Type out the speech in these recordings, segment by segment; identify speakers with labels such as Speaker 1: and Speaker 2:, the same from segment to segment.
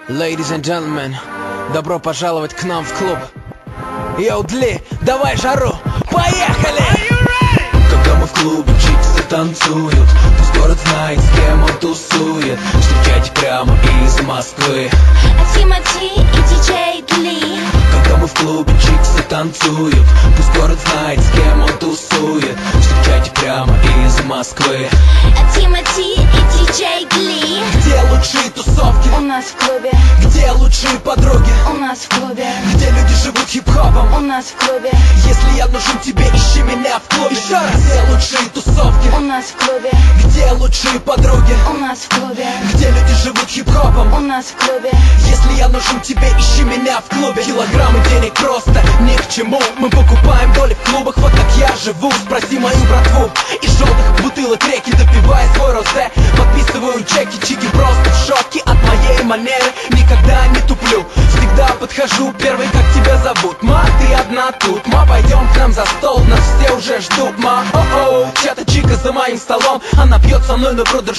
Speaker 1: Ladies and gentlemen, добро пожаловать к нам в клуб. Йоу, Дли, давай жару, поехали!
Speaker 2: Когда мы в клубе, чиксы танцуют, пусть город знает, с кем он тусует. Встречайте прямо из Москвы
Speaker 3: Тимати и диджей Дли.
Speaker 2: Когда мы в клубе, чиксы танцуют, пусть город знает, с кем он тусует. Встречайте прямо из Москвы
Speaker 3: Тимати и диджей Дли.
Speaker 2: Где лучшие тусовки?
Speaker 3: У нас в клубе.
Speaker 2: Где лучшие подруги?
Speaker 3: У нас в клубе.
Speaker 2: Где люди живут хип-хопом?
Speaker 3: У нас в клубе.
Speaker 2: Если я нужен тебе, ищи меня в клубе. Еще раз. Где лучшие тусовки?
Speaker 3: У нас в клубе.
Speaker 2: Где лучшие подруги?
Speaker 3: У нас в клубе.
Speaker 2: Где люди живут хип-хопом?
Speaker 3: У нас в клубе.
Speaker 2: Если я нужен тебе, ищи меня в клубе. Килограммы денег просто ни к чему. Мы покупаем доли в клубах, вот как я живу. Спроси мою братву. Из желтых бутылок реки, допивая свой розе, подписываю чеки, чики просто в шоке от моей манеры. Никогда не туплю, всегда подхожу первый. Как тебя зовут? Ма, ты одна тут. Ма, пойдем к нам за стол, нас все уже ждут. Ма, о-оу, чья-то чика за моим столом. Она пьет со мной, но бродер.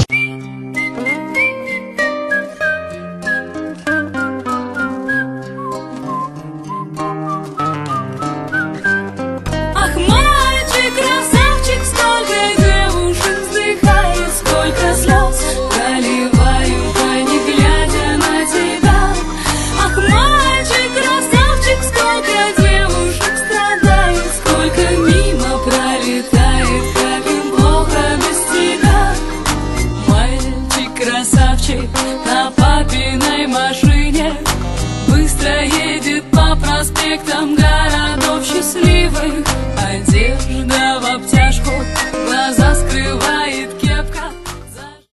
Speaker 4: На папиной машине быстро едет по проспектам городов счастливых.